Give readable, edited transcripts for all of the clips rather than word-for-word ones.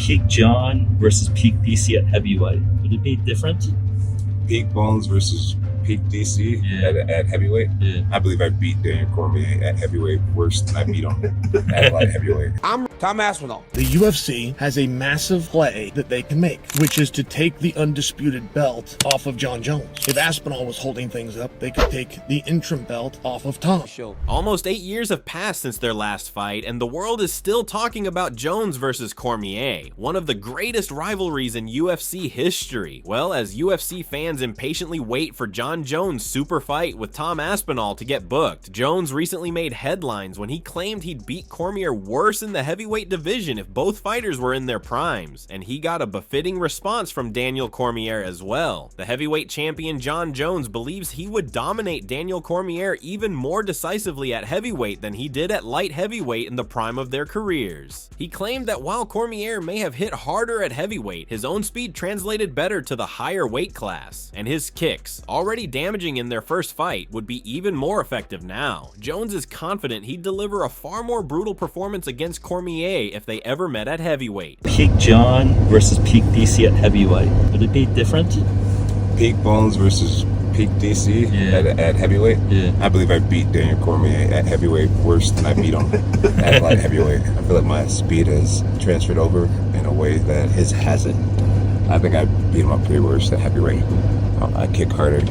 Peak John versus Peak DC at heavyweight. Would it be different? Peak Bones versus Peak DC at heavyweight. Yeah. I believe I beat Daniel Cormier at heavyweight worse than I beat him at light heavyweight. I'm Tom Aspinall. The UFC has a massive play that they can make, which is to take the undisputed belt off of Jon Jones. If Aspinall was holding things up, they could take the interim belt off of Tom. Almost 8 years have passed since their last fight, and the world is still talking about Jones versus Cormier, one of the greatest rivalries in UFC history. Well, as UFC fans impatiently wait for Jon Jones' super fight with Tom Aspinall to get booked, Jones recently made headlines when he claimed he'd beat Cormier worse in the heavyweight division if both fighters were in their primes, and he got a befitting response from Daniel Cormier as well. The heavyweight champion Jon Jones believes he would dominate Daniel Cormier even more decisively at heavyweight than he did at light heavyweight in the prime of their careers. He claimed that while Cormier may have hit harder at heavyweight, his own speed translated better to the higher weight class, and his kicks, already damaging in their first fight, would be even more effective now. Jones is confident he'd deliver a far more brutal performance against Cormier if they ever met at heavyweight. Peak John versus Peak DC at heavyweight. Would it be different? Peak Bones versus Peak DC at heavyweight. Yeah. I believe I beat Daniel Cormier at heavyweight worse than I beat him at light heavyweight. I feel like my speed has transferred over in a way that his hasn't. I think I beat him up pretty worse at heavyweight. I kick harder.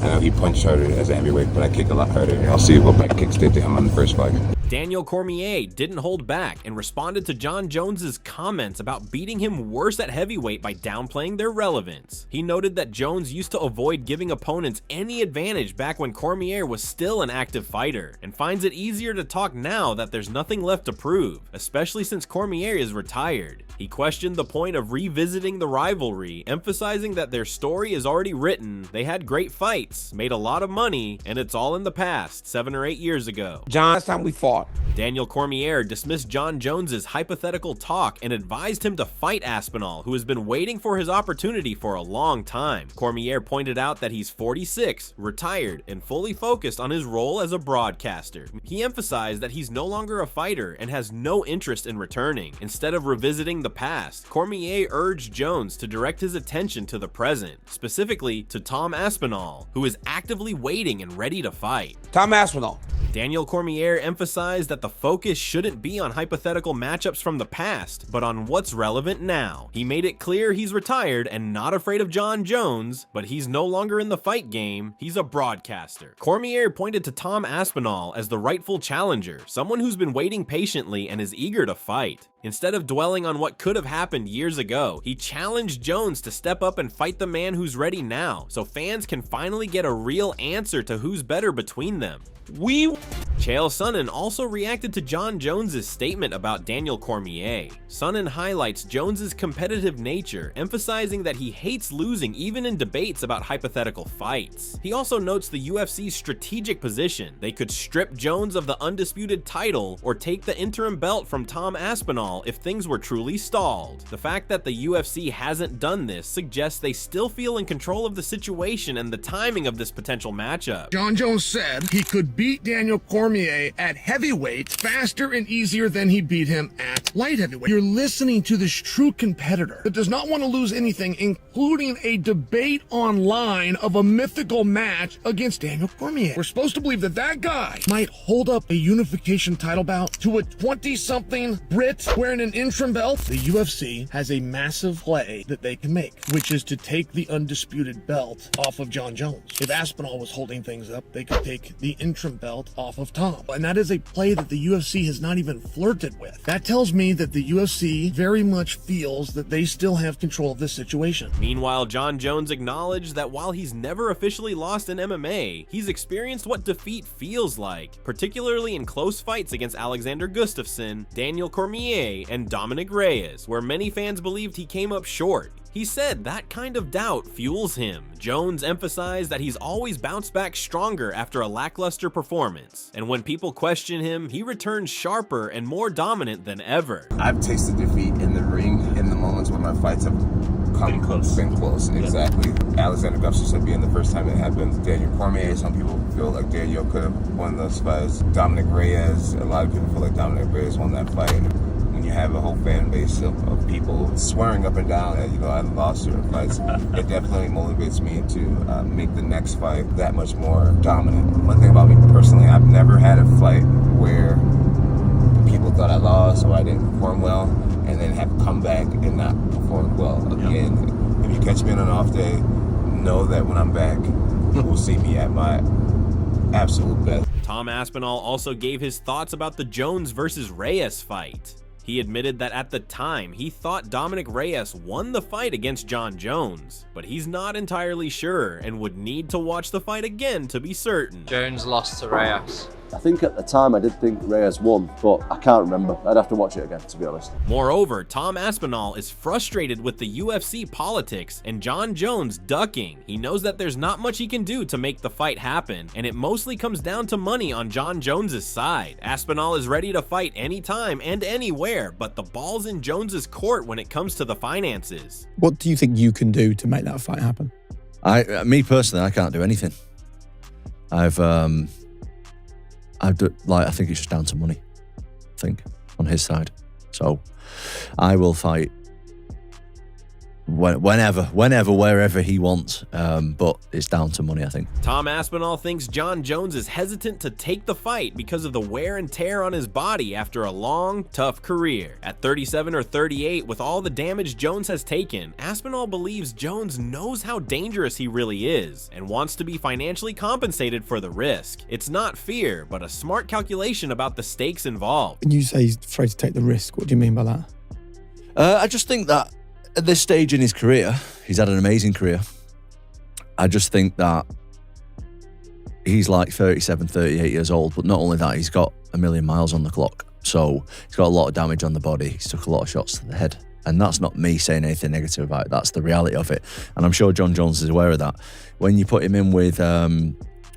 I know he punched harder as a heavyweight, but I kick a lot harder. I'll see what my kicks did to him on the first fight. Daniel Cormier didn't hold back and responded to Jon Jones's comments about beating him worse at heavyweight by downplaying their relevance. He noted that Jones used to avoid giving opponents any advantage back when Cormier was still an active fighter, and finds it easier to talk now that there's nothing left to prove, especially since Cormier is retired. He questioned the point of revisiting the rivalry, emphasizing that their story is already written, they had great fights, made a lot of money, and it's all in the past, 7 or 8 years ago. John, last time we fought. Daniel Cormier dismissed Jon Jones's hypothetical talk and advised him to fight Aspinall, who has been waiting for his opportunity for a long time. Cormier pointed out that he's 46, retired, and fully focused on his role as a broadcaster. He emphasized that he's no longer a fighter and has no interest in returning. Instead of revisiting the past, Cormier urged Jones to direct his attention to the present, specifically to Tom Aspinall, who is actively waiting and ready to fight. Tom Aspinall. Daniel Cormier emphasized that the focus shouldn't be on hypothetical matchups from the past, but on what's relevant now. He made it clear he's retired and not afraid of Jon Jones, but he's no longer in the fight game, he's a broadcaster. Cormier pointed to Tom Aspinall as the rightful challenger, someone who's been waiting patiently and is eager to fight. Instead of dwelling on what could have happened years ago, he challenged Jones to step up and fight the man who's ready now, so fans can finally get a real answer to who's better between them. Chael Sonnen also reacted to Jon Jones's statement about Daniel Cormier. Sonnen highlights Jones's competitive nature, emphasizing that he hates losing even in debates about hypothetical fights. He also notes the UFC's strategic position. They could strip Jones of the undisputed title or take the interim belt from Tom Aspinall if things were truly stalled. The fact that the UFC hasn't done this suggests they still feel in control of the situation and the timing of this potential matchup. Jon Jones said he could beat Daniel Cormier at heavyweight faster and easier than he beat him at light heavyweight. You're listening to this true competitor that does not want to lose anything, including a debate online of a mythical match against Daniel Cormier. We're supposed to believe that that guy might hold up a unification title bout to a 20-something Brit wearing an interim belt. The UFC has a massive play that they can make, which is to take the undisputed belt off of Jon Jones. If Aspinall was holding things up, they could take the interim belt off of Tom. And that is a play that the UFC has not even flirted with. That tells me that the UFC very much feels that they still have control of this situation. Meanwhile, Jon Jones acknowledged that while he's never officially lost in MMA, he's experienced what defeat feels like, particularly in close fights against Alexander Gustafsson, Daniel Cormier, and Dominic Reyes, where many fans believed he came up short. He said that kind of doubt fuels him. Jones emphasized that he's always bounced back stronger after a lackluster performance, and when people question him, he returns sharper and more dominant than ever. I've tasted defeat in the ring in the moments when my fights have been close. Exactly. Alexander Gustafsson being the first time it happened. Daniel Cormier, some people feel like Daniel could have won those fights. Dominic Reyes, a lot of people feel like Dominic Reyes won that fight. When you have a whole fan base of people swearing up and down that, I lost certain fights, it definitely motivates me to make the next fight that much more dominant. One thing about me personally, I've never had a fight where people thought I lost or I didn't perform well, and then have come back and not perform well again. If you catch me on an off day, know that when I'm back, you will see me at my absolute best. Tom Aspinall also gave his thoughts about the Jones versus Reyes fight. He admitted that at the time, he thought Dominic Reyes won the fight against Jon Jones, but he's not entirely sure and would need to watch the fight again to be certain. Jones lost to Reyes. I think at the time I did think Reyes won, but I can't remember. I'd have to watch it again, to be honest. Moreover, Tom Aspinall is frustrated with the UFC politics and Jon Jones ducking. He knows that there's not much he can do to make the fight happen, and it mostly comes down to money on Jon Jones's side. Aspinall is ready to fight anytime and anywhere, but the ball's in Jones's court when it comes to the finances. What do you think you can do to make that fight happen? Me personally, I can't do anything. I think it's just down to money, I think, on his side. So I will fight whenever, wherever he wants, but it's down to money, I think. Tom Aspinall thinks Jon Jones is hesitant to take the fight because of the wear and tear on his body after a long, tough career. At 37 or 38, with all the damage Jones has taken, Aspinall believes Jones knows how dangerous he really is and wants to be financially compensated for the risk. It's not fear, but a smart calculation about the stakes involved. And you say he's afraid to take the risk. What do you mean by that? I just think that at this stage in his career, he's had an amazing career. I just think that he's like 37, 38 years old, but not only that, he's got a million miles on the clock. So he's got a lot of damage on the body. He's took a lot of shots to the head. And that's not me saying anything negative about it. That's the reality of it. And I'm sure Jon Jones is aware of that. When you put him in with, I'm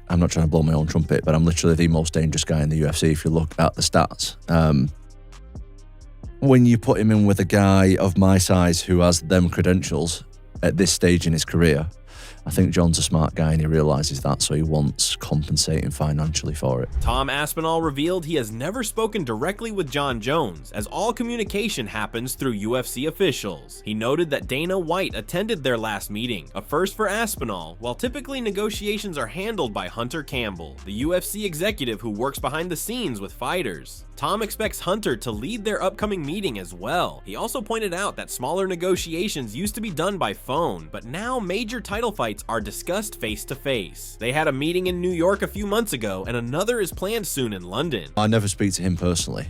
not trying to blow my own trumpet, but I'm literally the most dangerous guy in the UFC if you look at the stats. When you put him in with a guy of my size who has them credentials at this stage in his career, I think Jon's a smart guy and he realises that, so he wants compensating financially for it. Tom Aspinall revealed he has never spoken directly with Jon Jones, as all communication happens through UFC officials. He noted that Dana White attended their last meeting, a first for Aspinall, while typically negotiations are handled by Hunter Campbell, the UFC executive who works behind the scenes with fighters. Tom expects Hunter to lead their upcoming meeting as well. He also pointed out that smaller negotiations used to be done by phone, but now major title fights are discussed face-to-face. They had a meeting in New York a few months ago, and another is planned soon in London. I never speak to him personally.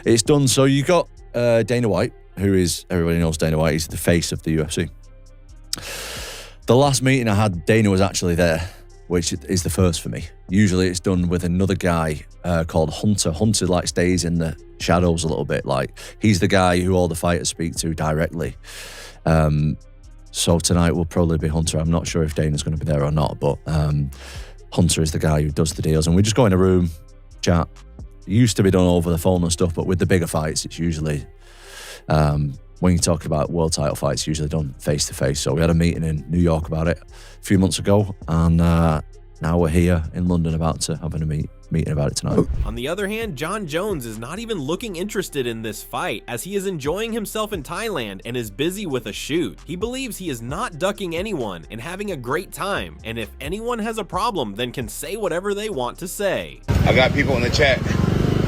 It's done, so you got Dana White, who is, everybody knows Dana White, he's the face of the UFC. The last meeting I had, Dana was actually there, which is the first for me. Usually it's done with another guy called Hunter. Hunter like stays in the shadows a little bit. Like, he's the guy who all the fighters speak to directly. So tonight will probably be Hunter. I'm not sure if Dana's going to be there or not, but Hunter is the guy who does the deals. And we just go in a room, chat. It used to be done over the phone and stuff, but with the bigger fights, it's usually, when you talk about world title fights, usually done face-to-face. So we had a meeting in New York about it a few months ago, and now we're here in London about to have a meeting about it tonight. On the other hand, Jon Jones is not even looking interested in this fight, as he is enjoying himself in Thailand and is busy with a shoot. He believes he is not ducking anyone and having a great time, and if anyone has a problem, then can say whatever they want to say. I got people in the chat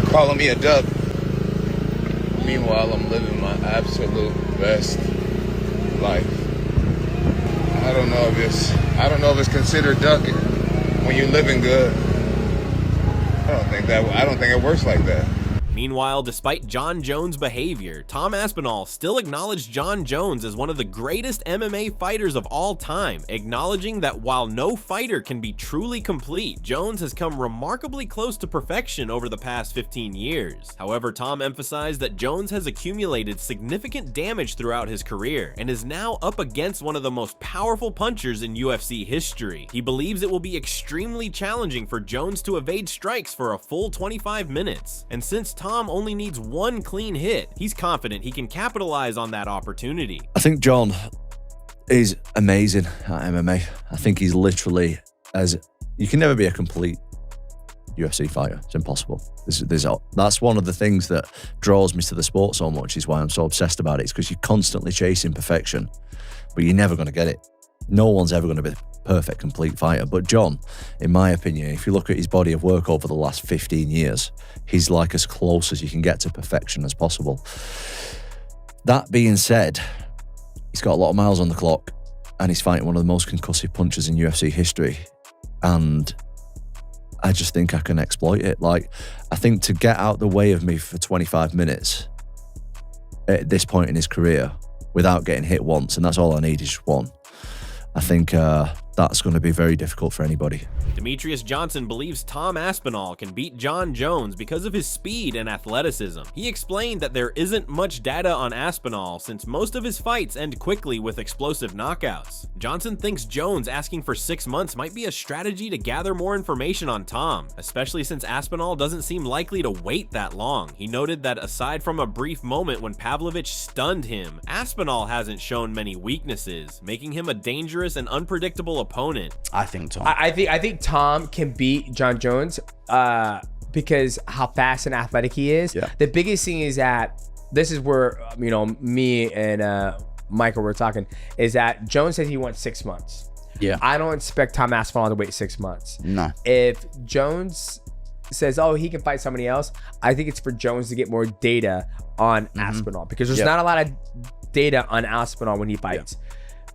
calling me a duck. Meanwhile, I'm living my absolute best life. I don't know if it's considered ducking when you're living good. I don't think it works like that. Meanwhile, despite Jon Jones' behavior, Tom Aspinall still acknowledged Jon Jones as one of the greatest MMA fighters of all time, acknowledging that while no fighter can be truly complete, Jones has come remarkably close to perfection over the past 15 years. However, Tom emphasized that Jones has accumulated significant damage throughout his career and is now up against one of the most powerful punchers in UFC history. He believes it will be extremely challenging for Jones to evade strikes for a full 25 minutes, and since Tom only needs one clean hit, he's confident he can capitalize on that opportunity. I think Jon is amazing at MMA. I think he's literally, as you can never be a complete UFC fighter. It's impossible. That's one of the things that draws me to the sport so much, is why I'm so obsessed about it. It's because you're constantly chasing perfection, but you're never going to get it. No one's ever going to be a perfect, complete fighter. But Jon, in my opinion, if you look at his body of work over the last 15 years, he's like as close as you can get to perfection as possible. That being said, he's got a lot of miles on the clock, and he's fighting one of the most concussive punchers in UFC history. And I just think I can exploit it. Like, I think to get out the way of me for 25 minutes at this point in his career without getting hit once, and that's all I need is just one, I think that's going to be very difficult for anybody. Demetrious Johnson believes Tom Aspinall can beat Jon Jones because of his speed and athleticism. He explained that there isn't much data on Aspinall since most of his fights end quickly with explosive knockouts. Johnson thinks Jones asking for 6 months might be a strategy to gather more information on Tom, especially since Aspinall doesn't seem likely to wait that long. He noted that aside from a brief moment when Pavlovich stunned him, Aspinall hasn't shown many weaknesses, making him a dangerous and unpredictable opponent. I think Tom. I think Tom can beat Jon Jones because how fast and athletic he is. Yeah. The biggest thing is that this is where me and Michael were talking, is that Jones says he wants 6 months. Yeah. I don't expect Tom Aspinall to wait 6 months. No. If Jones says, oh, he can fight somebody else, I think it's for Jones to get more data on Aspinall, because there's not a lot of data on Aspinall when he fights.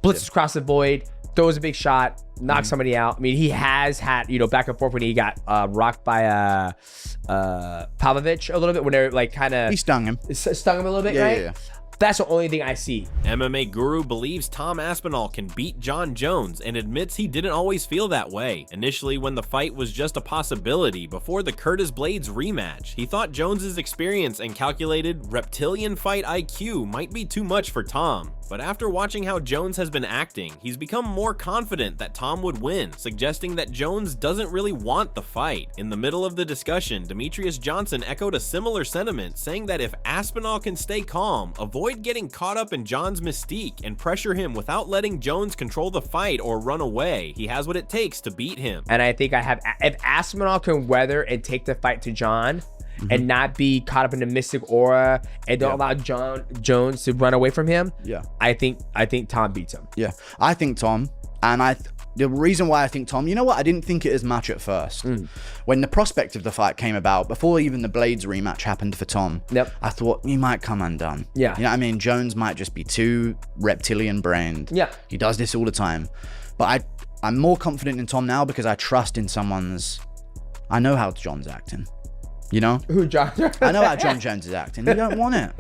Blitzes across the void, throws a big shot, knocks somebody out. I mean, he has had, back and forth when he got rocked by Pavlovich a little bit, when they're like kind of... He stung him. Stung him a little bit, right? Yeah. That's the only thing I see. MMA Guru believes Tom Aspinall can beat Jon Jones and admits he didn't always feel that way. Initially, when the fight was just a possibility before the Curtis Blaydes rematch, he thought Jones's experience and calculated reptilian fight IQ might be too much for Tom. But after watching how Jones has been acting, he's become more confident that Tom would win, suggesting that Jones doesn't really want the fight. In the middle of the discussion, Demetrious Johnson echoed a similar sentiment, saying that if Aspinall can stay calm, avoid getting caught up in Jon's mystique, and pressure him without letting Jones control the fight or run away, he has what it takes to beat him. And I think if Aspinall can weather and take the fight to Jon, and not be caught up in the mystic aura, and don't allow Jon Jones to run away from him, I think Tom beats him. Yeah, I think Tom, and the reason why I think Tom, you know what, I didn't think it as much at first. When the prospect of the fight came about, before even the Blaydes rematch happened for Tom, I thought he might come undone. You know what I mean? Jones might just be too reptilian brained. He does this all the time. But I'm more confident in Tom now because I trust in I know how Jon's acting. You know? Who, Jon? I know how Jon Jones is acting. You don't want it.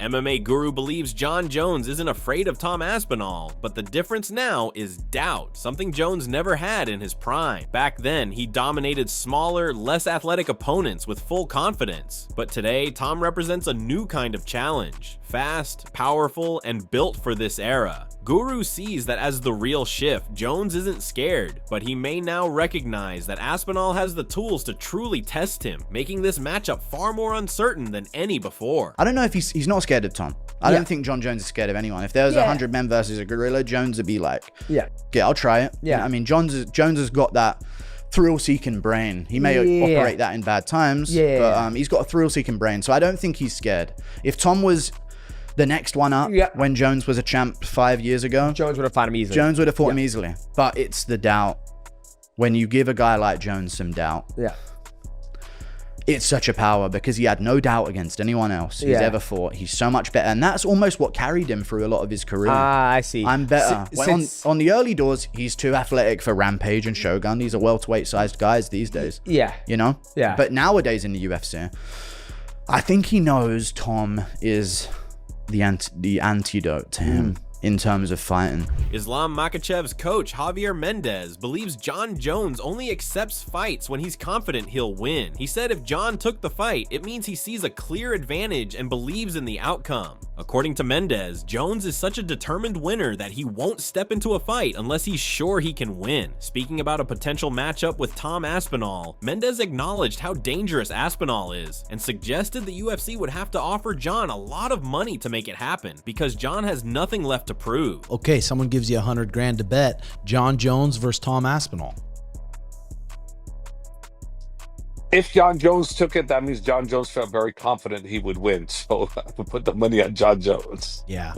MMA Guru believes Jon Jones isn't afraid of Tom Aspinall, but the difference now is doubt, something Jones never had in his prime. Back then, he dominated smaller, less athletic opponents with full confidence. But today, Tom represents a new kind of challenge. Fast, powerful, and built for this era. Guru sees that as the real shift, Jones isn't scared, but he may now recognize that Aspinall has the tools to truly test him, making this matchup far more uncertain than any before. I don't know if he's not scared of Tom. I don't think Jon Jones is scared of anyone. If there was 100 men versus a gorilla, Jones would be like, yeah, I'll try it. I mean, Jones has got that thrill-seeking brain. He may operate that in bad times, but he's got a thrill-seeking brain, so I don't think he's scared. If Tom was the next one up, when Jones was a champ 5 years ago, Jones would have fought him easily. Jones would have fought him easily. But it's the doubt. When you give a guy like Jones some doubt, it's such a power, because he had no doubt against anyone else he's ever fought. He's so much better, and that's almost what carried him through a lot of his career. I see. I'm better. On the early doors, he's too athletic for Rampage and Shogun. These are welterweight-sized guys these days. You know? But nowadays in the UFC, I think he knows Tom is the antidote to him in terms of fighting. Islam Makhachev's coach, Javier Mendez, believes Jon Jones only accepts fights when he's confident he'll win. He said if Jon took the fight, it means he sees a clear advantage and believes in the outcome. According to Mendez, Jones is such a determined winner that he won't step into a fight unless he's sure he can win. Speaking about a potential matchup with Tom Aspinall, Mendez acknowledged how dangerous Aspinall is and suggested the UFC would have to offer Jon a lot of money to make it happen, because Jon has nothing left to prove. Okay, someone gives you $100,000 to bet Jon Jones versus Tom Aspinall. If John Jones took it, that means John Jones felt very confident he would win. So I would put the money on John Jones. Yeah.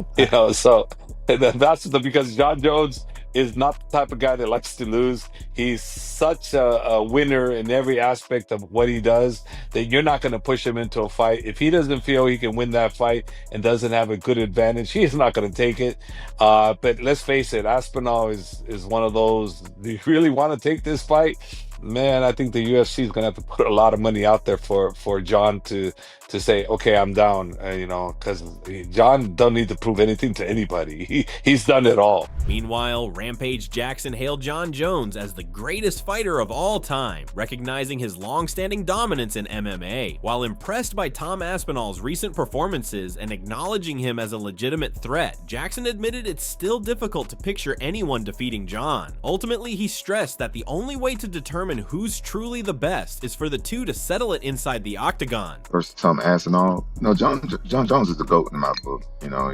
So because John Jones is not the type of guy that likes to lose. He's such a winner in every aspect of what he does that you're not going to push him into a fight. If he doesn't feel he can win that fight and doesn't have a good advantage, he's not going to take it. But let's face it, Aspinall is one of those. Do you really want to take this fight? Man, I think the UFC is going to have to put a lot of money out there for John to say, okay, I'm down, because John don't need to prove anything to anybody. He's done it all. Meanwhile, Rampage Jackson hailed Jon Jones as the greatest fighter of all time, recognizing his long-standing dominance in MMA. While impressed by Tom Aspinall's recent performances and acknowledging him as a legitimate threat, Jackson admitted it's still difficult to picture anyone defeating Jon. Ultimately, he stressed that the only way to determine who's truly the best is for the two to settle it inside the octagon. Versus Tom Aspinall, John Jones is the GOAT in my book.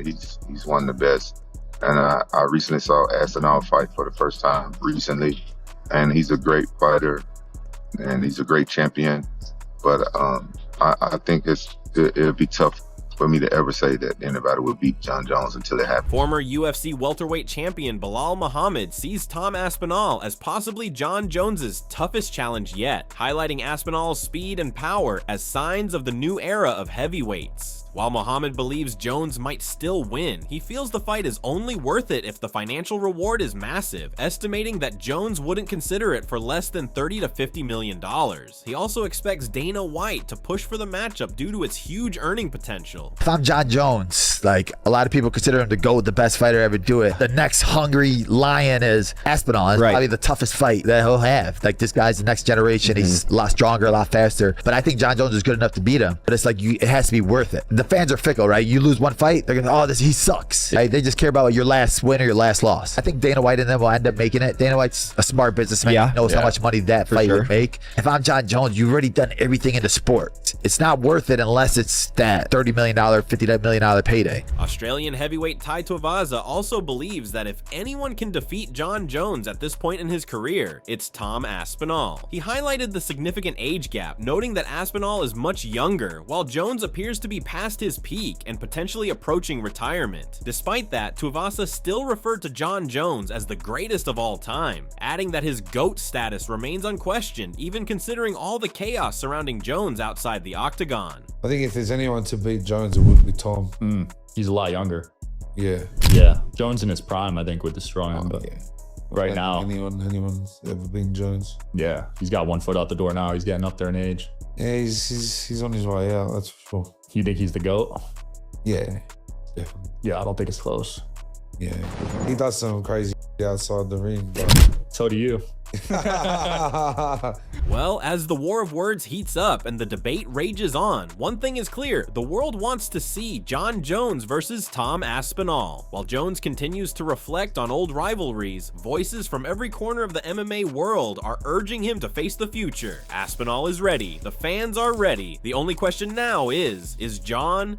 He's one of the best. And I recently saw Aspinall fight for the first time recently, and he's a great fighter, and he's a great champion. But I think it'll be tough for me to ever say that anybody would beat Jon Jones until it happens. Former UFC welterweight champion Bilal Muhammad sees Tom Aspinall as possibly Jon Jones's toughest challenge yet, highlighting Aspinall's speed and power as signs of the new era of heavyweights. While Muhammad believes Jones might still win, he feels the fight is only worth it if the financial reward is massive, estimating that Jones wouldn't consider it for less than $30 to $50 million. He also expects Dana White to push for the matchup due to its huge earning potential. If I'm Jon Jones, like a lot of people consider him to go the best fighter ever do it. The next hungry lion is Aspinall. It's probably the toughest fight that he'll have. Like, this guy's the next generation. He's a lot stronger, a lot faster. But I think Jon Jones is good enough to beat him. But it's like, it has to be worth it. The fans are fickle, right? You lose one fight, they're gonna, he sucks. Right? They just care about your last win or your last loss. I think Dana White and them will end up making it. Dana White's a smart businessman. He knows how much money that fight would make. If I'm Jon Jones, you've already done everything in the sport. It's not worth it unless it's that $30 million, $50 million payday. Australian heavyweight Tai Tuivasa also believes that if anyone can defeat Jon Jones at this point in his career, it's Tom Aspinall. He highlighted the significant age gap, noting that Aspinall is much younger, while Jones appears to be past his peak and potentially approaching retirement. Despite that, Tuivasa still referred to Jon Jones as the greatest of all time, adding that his GOAT status remains unquestioned, even considering all the chaos surrounding Jones outside the octagon. I think if there's anyone to beat Jones, it would be Tom. He's a lot younger. Yeah. Yeah. Jones in his prime, I think, would destroy him. But right now, anyone's ever been Jones. Yeah, he's got one foot out the door now. He's getting up there in age. Yeah, he's on his way out. That's for sure. You think he's the GOAT? Yeah, definitely. Yeah, I don't think it's close. Yeah, he does something crazy outside the ring, but so do you. Well, as the war of words heats up and the debate rages on, one thing is clear: the world wants to see Jon Jones versus Tom Aspinall. While Jones continues to reflect on old rivalries, voices from every corner of the MMA world are urging him to face the future. Aspinall is ready. The fans are ready. The only question now is Jon